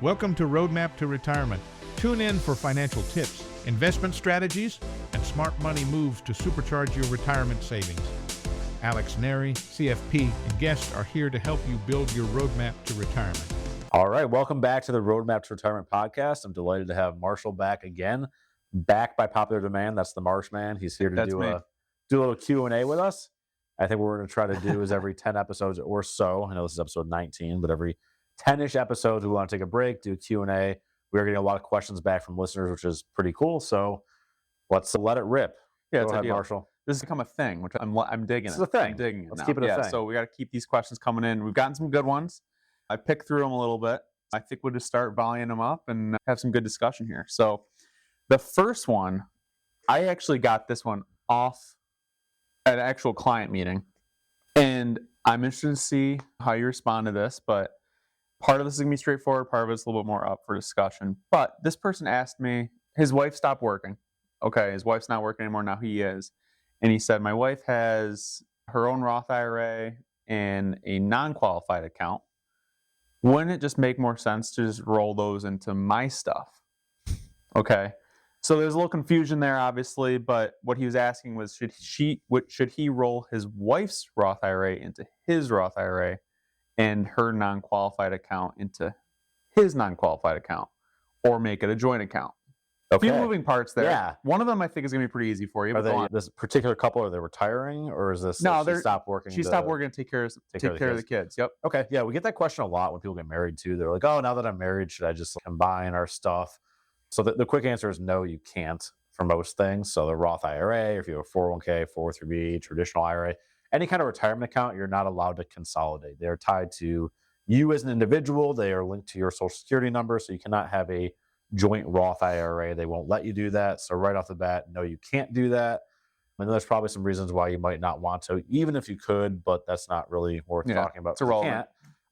Welcome to Roadmap to Retirement. Tune in for financial tips, investment strategies, and smart money moves to supercharge your retirement savings. Alex Neri, CFP, and guests are here to help you build your roadmap to retirement. All right, welcome back to the Roadmap to Retirement podcast. I'm delighted to have Marshall back again, back by popular demand. That's the Marsh Man. He's here to do a little Q&A with us. I think what we're going to try to do is every 10 episodes or so, I know this is episode 19, but every 10-ish episodes, we want to take a break, do a Q&A. We're getting a lot of questions back from listeners, which is pretty cool. So let's let it rip. Yeah, Go ahead, Marshall. This has become a thing, which I'm digging it. This is a thing. I'm digging it Let's now. keep it a thing. So we got to keep these questions coming in. We've gotten some good ones. I picked through them a little bit. I think we'll just start volleying them up and have some good discussion here. So the first one, I actually got this one off at an actual client meeting. And I'm interested to see how you respond to this, but part of this is going to be straightforward. Part of it's a little bit more up for discussion. But this person asked me, his wife stopped working. Okay, his wife's not working anymore. Now he is. And he said, my wife has her own Roth IRA and a non-qualified account. Wouldn't it just make more sense to just roll those into my stuff? Okay. So there's a little confusion there, obviously, but what he was asking was, should he roll his wife's Roth IRA into his Roth IRA and her non-qualified account into his non-qualified account, or make it a joint account? Okay. A few moving parts there. Yeah. One of them I think is going to be pretty easy for you. Are this particular couple, are they retiring, or is this no? She stopped working. She stopped working to take care of the kids. Yep. Okay. Yeah, we get that question a lot when people get married too. They're like, "Oh, now that I'm married, should I just combine our stuff?" So the quick answer is no, you can't for most things. So the Roth IRA, if you have a 401k, 403b, traditional IRA, any kind of retirement account, you're not allowed to consolidate. They're tied to you as an individual. They are linked to your social security number, so you cannot have a joint Roth IRA. They won't let you do that. So right off the bat, no, you can't do that. I mean, there's probably some reasons why you might not want to, even if you could, but that's not really worth talking about. It's irrelevant.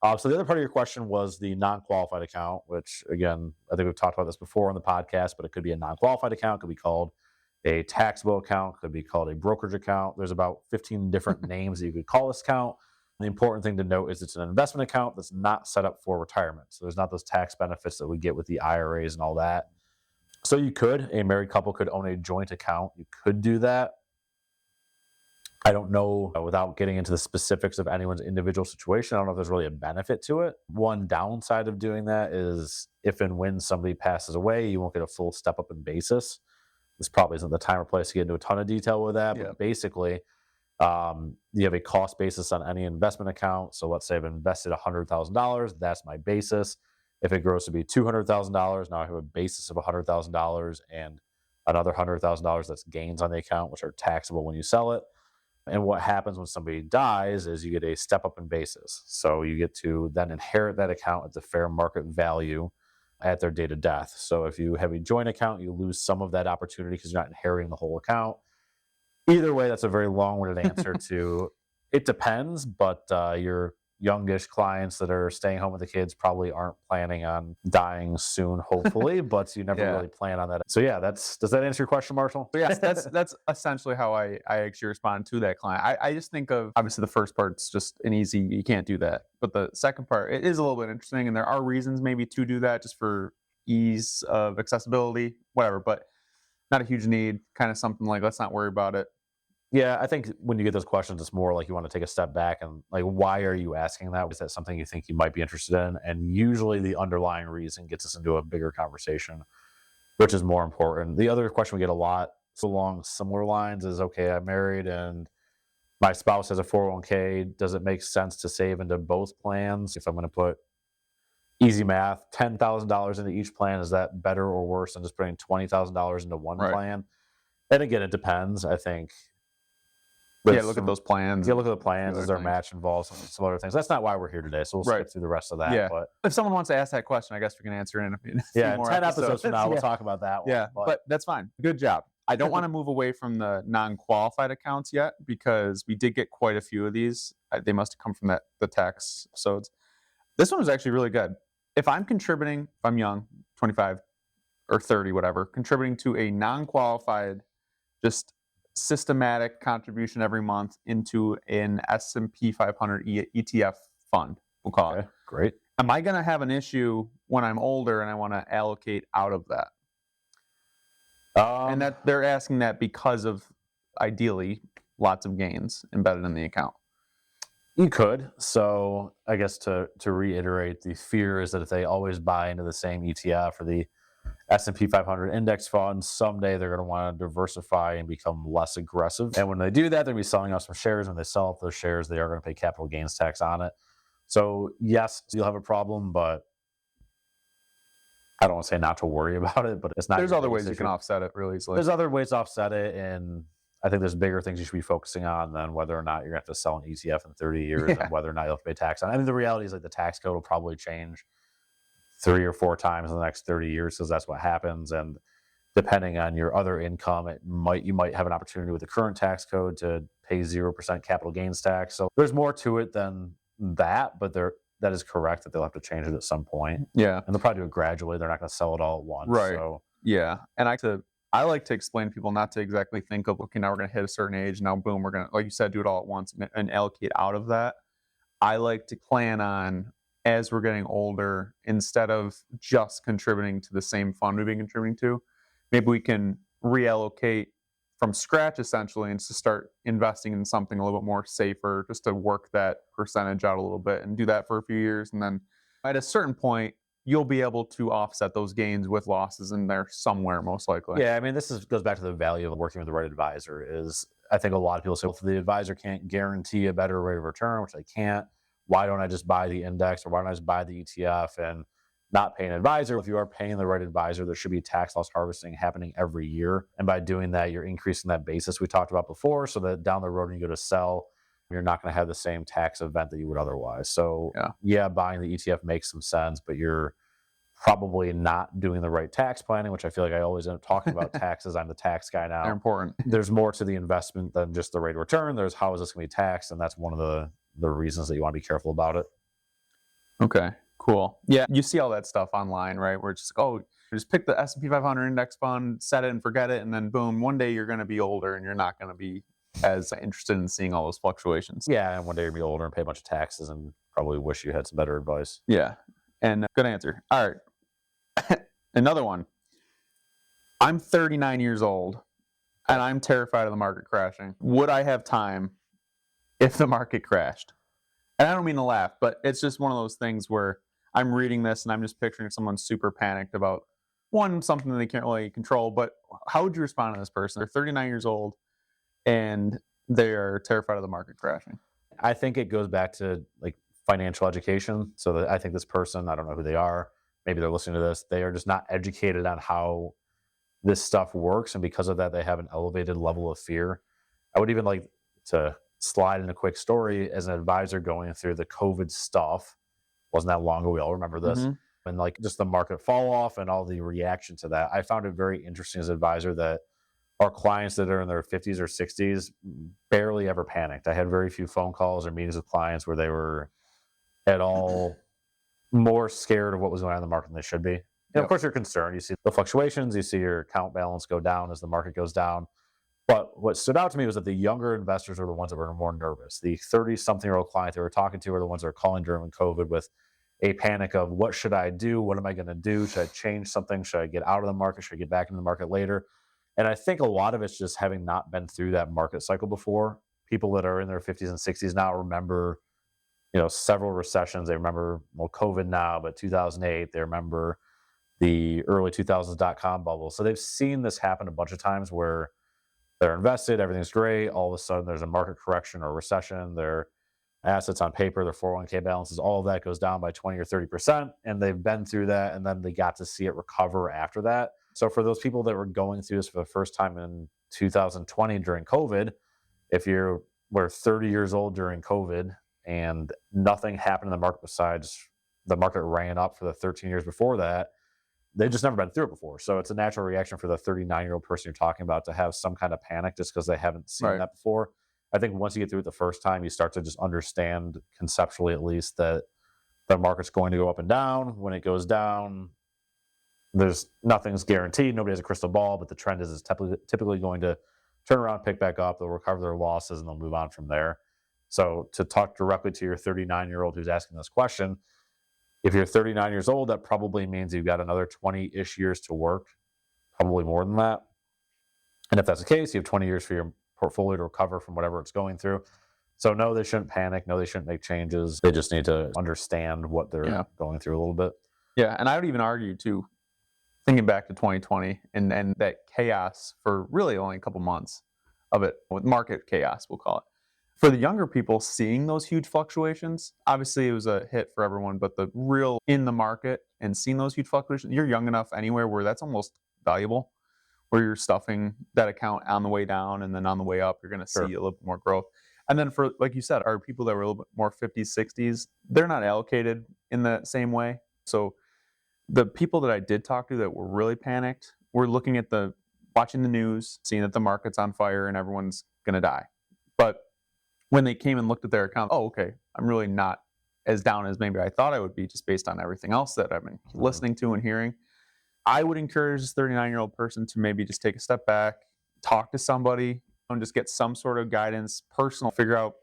So the other part of your question was the non-qualified account, which again, I think we've talked about this before on the podcast, but it could be a non-qualified account, could be called a taxable account, could be called a brokerage account. There's about 15 different names that you could call this account. The important thing to note is it's an investment account that's not set up for retirement. So there's not those tax benefits that we get with the IRAs and all that. So a married couple could own a joint account. You could do that. I don't know, without getting into the specifics of anyone's individual situation, I don't know if there's really a benefit to it. One downside of doing that is if and when somebody passes away, you won't get a full step up in basis. This probably isn't the time or place to get into a ton of detail with that, but basically, you have a cost basis on any investment account. So let's say I've invested $100,000, that's my basis. If it grows to be $200,000, now I have a basis of $100,000 and another $100,000 that's gains on the account, which are taxable when you sell it. And what happens when somebody dies is you get a step up in basis. So you get to then inherit that account at the fair market value at their date of death. So if you have a joint account, you lose some of that opportunity because you're not inheriting the whole account. Either way, that's a very long-winded answer to it depends, but your youngish clients that are staying home with the kids probably aren't planning on dying soon, hopefully, but you never really plan on that. So yeah, does that answer your question, Marshall? So yes, that's essentially how I actually respond to that client. I just think of, obviously the first part's just an easy, you can't do that. But the second part, it is a little bit interesting, and there are reasons maybe to do that just for ease of accessibility, whatever, but not a huge need, kind of something like, let's not worry about it. Yeah, I think when you get those questions, it's more like you want to take a step back and like, why are you asking that? Is that something you think you might be interested in? And usually the underlying reason gets us into a bigger conversation, which is more important. The other question we get a lot along similar lines is, okay, I'm married and my spouse has a 401k. Does it make sense to save into both plans? If I'm going to put easy math, $10,000 into each plan, is that better or worse than just putting $20,000 into one plan? And again, it depends, I think. Look at those plans. Yeah, look at the plans. Is there a match involved? Some other things. That's not why we're here today, so we'll skip through the rest of that. Yeah. But if someone wants to ask that question, I guess we can answer it in a few more 10 episodes from now, we'll talk about that one. Yeah, but that's fine. Good job. I don't want to move away from the non-qualified accounts yet because we did get quite a few of these. They must have come from the tax episodes. This one was actually really good. If I'm contributing, if I'm young, 25 or 30, whatever, contributing to a non-qualified, just systematic contribution every month into an S&P 500 ETF fund, we'll call it. Great. Am I going to have an issue when I'm older and I want to allocate out of that? And that they're asking that because of ideally lots of gains embedded in the account. You could. So I guess to reiterate, the fear is that if they always buy into the same ETF or the S&P 500 index fund, someday they're going to want to diversify and become less aggressive. And when they do that, they're going to be selling off some shares. When they sell off those shares, they are going to pay capital gains tax on it. So yes, you'll have a problem, but I don't want to say not to worry about it, but it's not. There's other ways you can offset it really easily. There's other ways to offset it, and I think there's bigger things you should be focusing on than whether or not you're going to have to sell an ETF in 30 years and whether or not you'll have to pay tax on it. I mean, the reality is like the tax code will probably change 3 or 4 times in the next 30 years because that's what happens. And depending on your other income, you might have an opportunity with the current tax code to pay 0% capital gains tax. So there's more to it than that, but that is correct that they'll have to change it at some point. Yeah. And they'll probably do it gradually. They're not going to sell it all at once. Right. So. Yeah. And I like to explain to people not to exactly think of, okay, now we're going to hit a certain age. Now, boom, we're going to, like you said, do it all at once and allocate out of that. I like to plan on, as we're getting older, instead of just contributing to the same fund we've been contributing to, maybe we can reallocate from scratch essentially and to start investing in something a little bit more safer, just to work that percentage out a little bit and do that for a few years. And then at a certain point, you'll be able to offset those gains with losses in there somewhere, most likely. Yeah, I mean, goes back to the value of working with the right advisor. Is I think a lot of people say, well, if the advisor can't guarantee a better rate of return, which they can't, why don't I just buy the index or why don't I just buy the ETF and not pay an advisor? If you are paying the right advisor, there should be tax loss harvesting happening every year. And by doing that, you're increasing that basis we talked about before so that down the road when you go to sell, you're not going to have the same tax event that you would otherwise. So yeah, buying the ETF makes some sense, but you're probably not doing the right tax planning, which I feel like I always end up talking about taxes. I'm the tax guy now. They're important. There's more to the investment than just the rate of return. There's how is this going to be taxed? And that's one of the reasons that you want to be careful about it. Okay, cool. Yeah, you see all that stuff online, right? Where it's just, oh, just pick the S&P 500 index fund, set it and forget it. And then boom, one day you're going to be older and you're not going to be as interested in seeing all those fluctuations. Yeah, and one day you're going to be older and pay a bunch of taxes and probably wish you had some better advice. Yeah, and good answer. All right. Another one. I'm 39 years old and I'm terrified of the market crashing. Would I have time if the market crashed? And I don't mean to laugh, but it's just one of those things where I'm reading this and I'm just picturing someone super panicked about something that they can't really control. But how would you respond to this person? They're 39 years old and they are terrified of the market crashing. I think it goes back to like financial education. So that I think this person, I don't know who they are, maybe they're listening to this, they are just not educated on how this stuff works. And because of that, they have an elevated level of fear. I would even like to slide in a quick story as an advisor going through the COVID stuff. Wasn't that long ago. We all remember this. Mm-hmm. And like just the market fall off and all the reaction to that. I found it very interesting as an advisor that our clients that are in their 50s or 60s barely ever panicked. I had very few phone calls or meetings with clients where they were at all more scared of what was going on in the market than they should be. And yep. Of course, you're concerned. You see the fluctuations. You see your account balance go down as the market goes down. But what stood out to me was that the younger investors are the ones that were more nervous. The 30-something-year-old client they were talking to are the ones that are calling during COVID with a panic of, what should I do? What am I going to do? Should I change something? Should I get out of the market? Should I get back into the market later? And I think a lot of it's just having not been through that market cycle before. People that are in their 50s and 60s now remember, several recessions. They remember, COVID now, but 2008. They remember the early 2000s dot-com bubble. So they've seen this happen a bunch of times where they're invested, everything's great. All of a sudden, there's a market correction or recession. Their assets on paper, their 401k balances, all of that goes down by 20 or 30%. And they've been through that, and then they got to see it recover after that. So for those people that were going through this for the first time in 2020 during COVID, if you were 30 years old during COVID and nothing happened in the market besides the market ran up for the 13 years before that, they've just never been through it before. So it's a natural reaction for the 39-year-old person you're talking about to have some kind of panic just because they haven't seen that before. I think once you get through it the first time, you start to just understand conceptually at least that the market's going to go up and down. When it goes down, nothing's guaranteed. Nobody has a crystal ball, but the trend is typically going to turn around, pick back up. They'll recover their losses and they'll move on from there. So to talk directly to your 39-year-old who's asking this question, If you're 39 years old, that probably means you've got another 20-ish years to work, probably more than that. And if that's the case, you have 20 years for your portfolio to recover from whatever it's going through. So no, they shouldn't panic. No, they shouldn't make changes. They just need to understand what they're going through a little bit. Yeah, and I would even argue too, thinking back to 2020 and that chaos for really only a couple months of it, with market chaos, we'll call it. For the younger people, seeing those huge fluctuations, obviously it was a hit for everyone, but the real in the market and seeing those huge fluctuations, you're young enough anywhere where that's almost valuable, where you're stuffing that account on the way down and then on the way up, you're going to see a little bit more growth. And then for, like you said, our people that were a little bit more 50s, 60s, they're not allocated in the same way. So the people that I did talk to that were really panicked were looking at watching the news, seeing that the market's on fire and everyone's going to die. But when they came and looked at their account, oh, okay, I'm really not as down as maybe I thought I would be just based on everything else that I've been listening to and hearing. I would encourage this 39-year-old person to maybe just take a step back, talk to somebody, and just get some sort of guidance, personal, figure out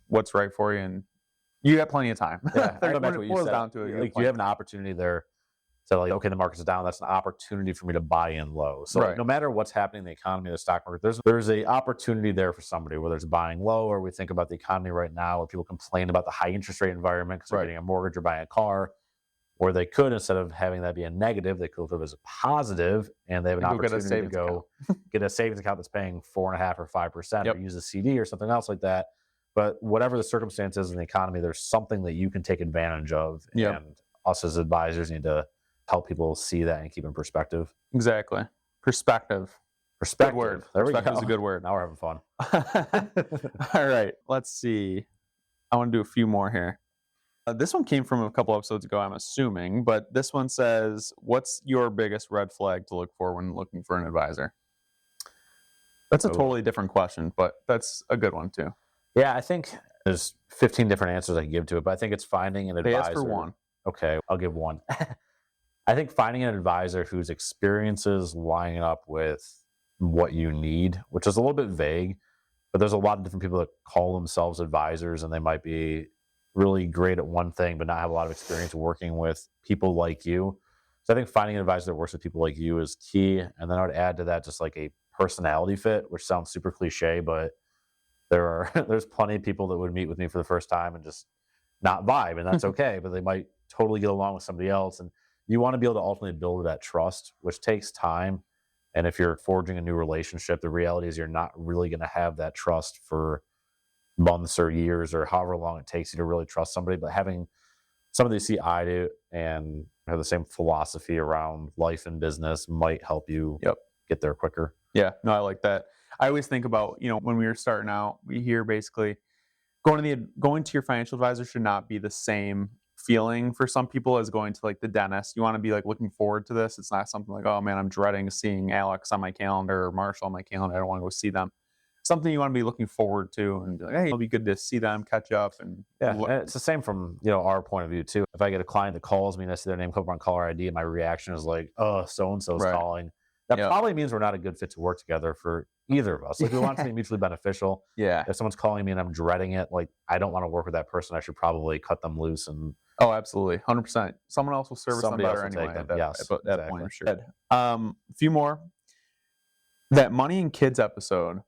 what's right for you. And you got plenty of time. Yeah, I go back to what you said. Down to it, like, you have an opportunity there. So like, okay, the market's down. That's an opportunity for me to buy in low. So no matter what's happening in the economy, the stock market, there's a opportunity there for somebody, whether it's buying low or we think about the economy right now where people complain about the high interest rate environment because they're getting a mortgage or buying a car, or they could, instead of having that be a negative, they could live as a positive and they have an opportunity to go get a savings account that's paying 4.5% or 5% or use a CD or something else like that. But whatever the circumstances in the economy, there's something that you can take advantage of. And us as advisors need to help people see that and keep in perspective. Exactly. Perspective. Good word. There we go. Perspective is a good word. Now we're having fun. All right. Let's see. I want to do a few more here. This one came from a couple episodes ago, I'm assuming, but this one says, what's your biggest red flag to look for when looking for an advisor? That's a totally different question, but that's a good one too. Yeah, I think there's 15 different answers I can give to it, but I think it's finding an advisor. Ask for one. Okay, I'll give one. I think finding an advisor whose experiences lining up with what you need, which is a little bit vague, but there's a lot of different people that call themselves advisors and they might be really great at one thing, but not have a lot of experience working with people like you. So I think finding an advisor that works with people like you is key. And then I would add to that just like a personality fit, which sounds super cliche, but there's plenty of people that would meet with me for the first time and just not vibe, and that's okay, but they might totally get along with somebody else. And you want to be able to ultimately build that trust, which takes time. And if you're forging a new relationship, the reality is you're not really going to have that trust for months or years or however long it takes you to really trust somebody. But having somebody you see eye to and have the same philosophy around life and business might help you get there quicker. Yeah, no, I like that. I always think about, when we were starting out, we hear basically going to your financial advisor should not be the same feeling for some people as going to like the dentist. You want to be like looking forward to this. It's not something like, oh man, I'm dreading seeing Alex on my calendar or Marshall on my calendar. I don't want to go see them. Something you want to be looking forward to and be like, hey, it'll be good to see them, catch up. And it's the same from our point of view too. If I get a client that calls me and I see their name come up on caller ID and my reaction is like, oh, so-and-so's calling, that probably means we're not a good fit to work together for either of us. Like we want something mutually beneficial. Yeah. If someone's calling me and I'm dreading it, like I don't want to work with that person. I should probably cut them loose. And oh, absolutely, 100%. Someone else will service them better anyway. At that point, sure. A few more. That Money and Kids episode,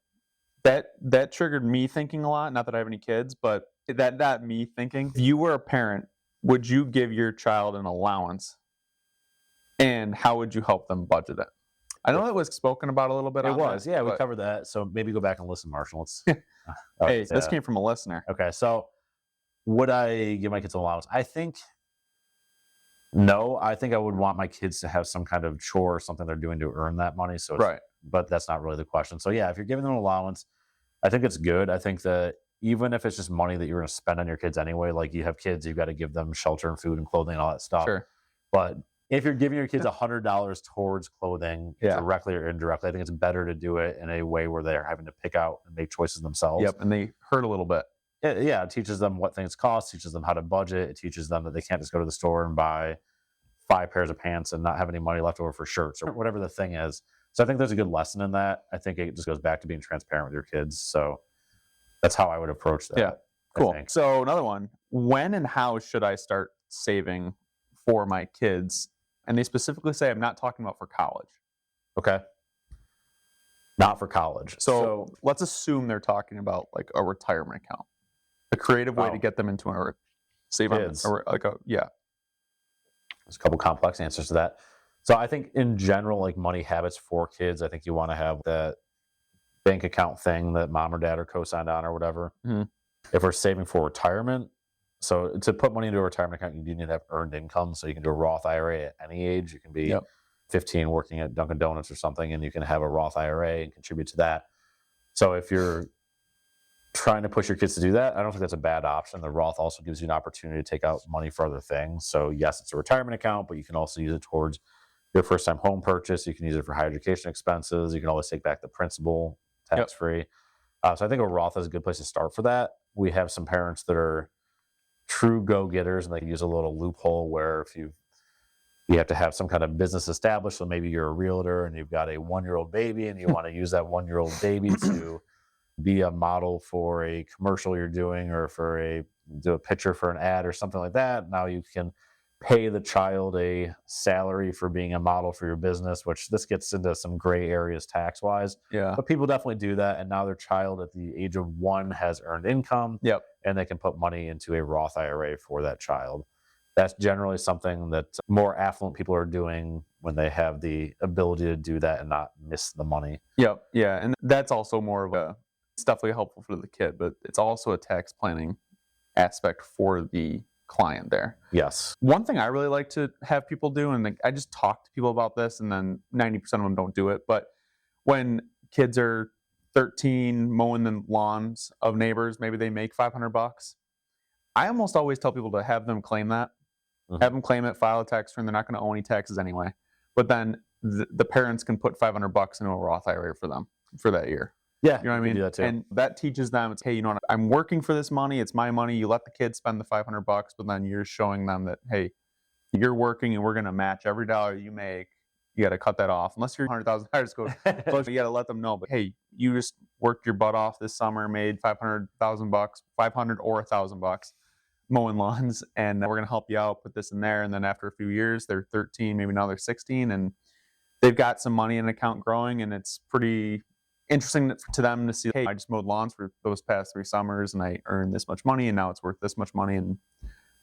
that triggered me thinking a lot. Not that I have any kids, but that me thinking. If you were a parent, would you give your child an allowance? And how would you help them budget it? I know that was spoken about a little bit. It was, yeah. We covered that. So maybe go back and listen, Marshall. This came from a listener. Okay, so would I give my kids an allowance? I think no. I think I would want my kids to have some kind of chore or something they're doing to earn that money. So but that's not really the question. So yeah, if you're giving them an allowance, I think it's good. I think that even if it's just money that you're going to spend on your kids anyway, like you have kids, you've got to give them shelter and food and clothing and all that stuff. Sure. But if you're giving your kids $100 towards clothing, directly or indirectly, I think it's better to do it in a way where they're having to pick out and make choices themselves. Yep, and they hurt a little bit. Yeah, it teaches them what things cost, teaches them how to budget, it teaches them that they can't just go to the store and buy 5 pairs of pants and not have any money left over for shirts or whatever the thing is. So I think there's a good lesson in that. I think it just goes back to being transparent with your kids. So that's how I would approach that. Yeah, cool. So another one, when and how should I start saving for my kids. And they specifically say, I'm not talking about for college. Okay. Not for college. So let's assume they're talking about like a retirement account, a creative way to get them into a save on Kids. or like There's a couple complex answers to that. So I think in general, like money habits for kids, I think you want to have that bank account thing that mom or dad are co-signed on or whatever. Mhm. If we're saving for retirement, so to put money into a retirement account, you do need to have earned income. So you can do a Roth IRA at any age. You can be 15 working at Dunkin' Donuts or something, and you can have a Roth IRA and contribute to that. So if you're trying to push your kids to do that, I don't think that's a bad option. The Roth also gives you an opportunity to take out money for other things. So yes, it's a retirement account, but you can also use it towards your first-time home purchase. You can use it for higher education expenses. You can always take back the principal tax-free. So I think a Roth is a good place to start for that. We have some parents that are true go-getters, and they use a little loophole where if you have to have some kind of business established. So maybe you're a realtor and you've got a 1-year-old baby and you want to use that 1-year-old baby to be a model for a commercial you're doing or do a picture for an ad or something like that. Now you can pay the child a salary for being a model for your business, which this gets into some gray areas tax-wise. Yeah. But people definitely do that. And now their child at the age of 1 has earned income. Yep. And they can put money into a Roth IRA for that child. That's generally something that more affluent people are doing when they have the ability to do that and not miss the money. Yep. Yeah. And that's also more of it's definitely helpful for the kid, but it's also a tax planning aspect for the client there. Yes. One thing I really like to have people do, and I just talk to people about this, and then 90% of them don't do it, but when kids are 13 mowing the lawns of neighbors, maybe they make $500. I almost always tell people to have them claim that. Have them claim it, file a tax return. They're not going to owe any taxes anyway. But then the parents can put $500 into a Roth IRA for them for that year. Yeah, you know what I mean? do that too. And that teaches them, it's, hey, you know what? I'm working for this money. It's my money. You let the kids spend the $500, but then you're showing them that, hey, you're working and we're going to match every dollar you make. You got to cut that off. Unless you're $100,000 go, you got to let them know. But hey, you just worked your butt off this summer, made $500,000, $500 or $1,000 mowing lawns, and we're going to help you out, put this in there. And then after a few years, they're 13, maybe now they're 16, and they've got some money in an account growing, and it's pretty interesting to them to see, hey, I just mowed lawns for those past 3 summers and I earned this much money, and now it's worth this much money. And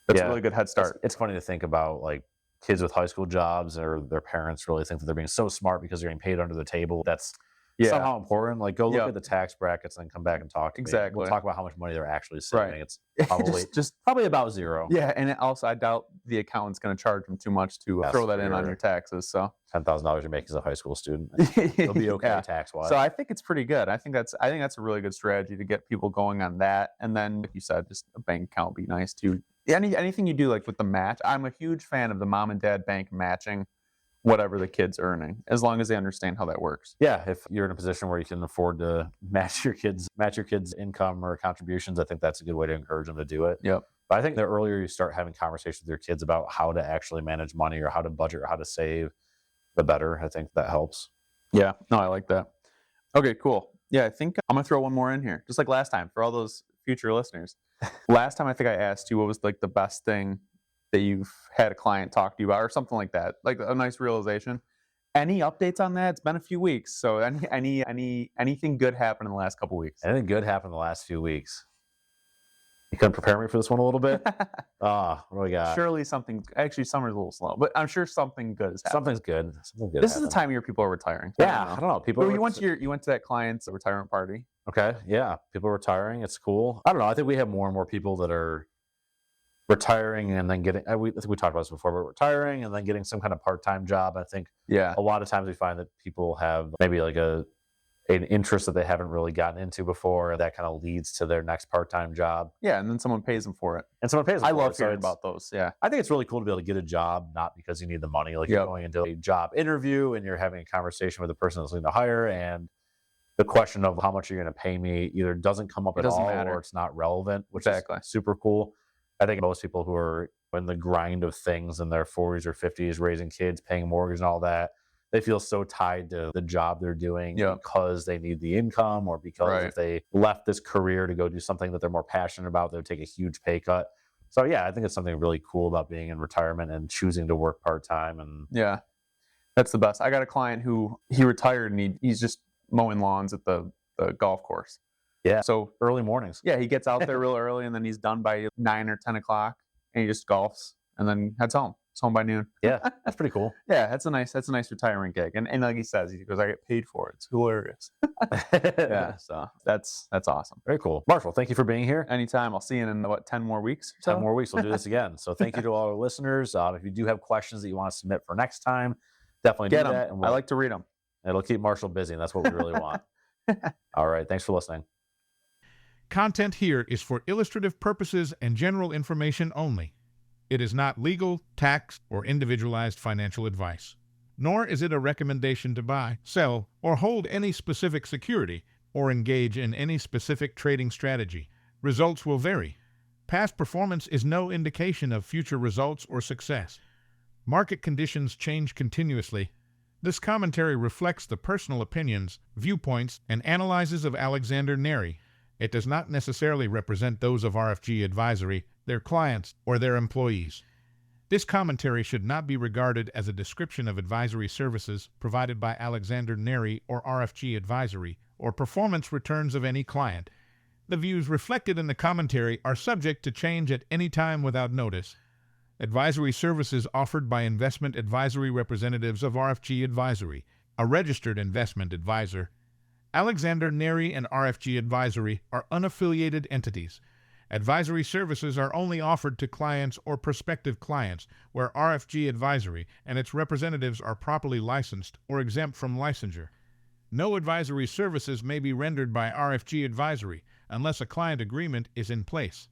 that's a really good head start. It's funny to think about like kids with high school jobs or their parents really think that they're being so smart because they're getting paid under the table. That's somehow important. Like go look at the tax brackets and then come back and talk to me. Exactly. We'll talk about how much money they're actually saving. Right. It's probably probably about zero. Yeah, and also I doubt the accountant's going to charge them too much to throw that in on your taxes. So $10,000 you're making as a high school student, you'll be okay tax wise. So I think it's pretty good. I think that's a really good strategy to get people going on that. And then, like you said, just a bank account would be nice too. Anything you do like with the match, I'm a huge fan of the mom and dad bank matching whatever the kid's earning, as long as they understand how that works. Yeah, if you're in a position where you can afford to match your kids' income or contributions, I think that's a good way to encourage them to do it. Yep. But I think the earlier you start having conversations with your kids about how to actually manage money or how to budget or how to save, the better. I think that helps. Yeah, no, I like that. Okay, cool. Yeah, I think I'm gonna throw one more in here, just like last time for all those future listeners. Last time I think I asked you what was like the best thing that you've had a client talk to you about or something like that, like a nice realization. Any updates on that? It's been a few weeks. So anything good happened in the last couple weeks? Anything good happened in the last few weeks? You couldn't prepare me for this one a little bit? What do we got? Surely something, actually summer's a little slow, but I'm sure something good has happened. Something's good. Something good This happened. is the time of year people are retiring. Yeah, I don't know. People. You went to that client's retirement party. Okay, yeah. People are retiring. It's cool. I don't know. I think we have more and more people that are retiring and then getting, I think we talked about this before, but retiring and then getting some kind of part-time job. I think a lot of times we find that people have maybe like an interest that they haven't really gotten into before, and that kind of leads to their next part-time job. Yeah, and then someone pays them for it. And someone pays them I for it. love hearing about those, yeah. I think it's really cool to be able to get a job, not because you need the money. Like you're going into a job interview and you're having a conversation with the person that's looking to hire, and the question of how much you're going to pay me either doesn't come up at all or it's not relevant, which is super cool. I think most people who are in the grind of things in their 40s or 50s, raising kids, paying mortgage and all that, they feel so tied to the job they're doing because they need the income, or because if they left this career to go do something that they're more passionate about, they would take a huge pay cut. So yeah, I think it's something really cool about being in retirement and choosing to work part-time. And Yeah, that's the best. I got a client who he retired and he's just mowing lawns at the golf course. yeah, So early mornings. yeah, he gets out there real early and then he's done by 9 or 10 o'clock and he just golfs and then heads home. It's home by noon. Yeah, that's pretty cool. Yeah, that's a nice retirement gig. And like he says, he goes, I get paid for it. It's hilarious. Yeah, so that's awesome. Very cool. Marshall, thank you for being here. Anytime. I'll see you in what, 10 more weeks? Or 10 so? more weeks, we'll do this again. So thank you to all our listeners. If you do have questions that you want to submit for next time, definitely Get do that. them. And I like to read them. it'll keep Marshall busy, and that's what we really want. All right. Thanks for listening. Content here is for illustrative purposes and general information only. It is not legal, tax, or individualized financial advice. Nor is it a recommendation to buy, sell, or hold any specific security or engage in any specific trading strategy. Results will vary. Past performance is no indication of future results or success. Market conditions change continuously. This commentary reflects the personal opinions, viewpoints, and analyses of Alexander Neri. It does not necessarily represent those of RFG Advisory, their clients, or their employees. This commentary should not be regarded as a description of advisory services provided by Alexander Neri or RFG Advisory, or performance returns of any client. The views reflected in the commentary are subject to change at any time without notice. Advisory services offered by investment advisory representatives of RFG Advisory, a registered investment advisor. Alexander Neri and RFG Advisory are unaffiliated entities. Advisory services are only offered to clients or prospective clients where RFG Advisory and its representatives are properly licensed or exempt from licensure. No advisory services may be rendered by RFG Advisory unless a client agreement is in place.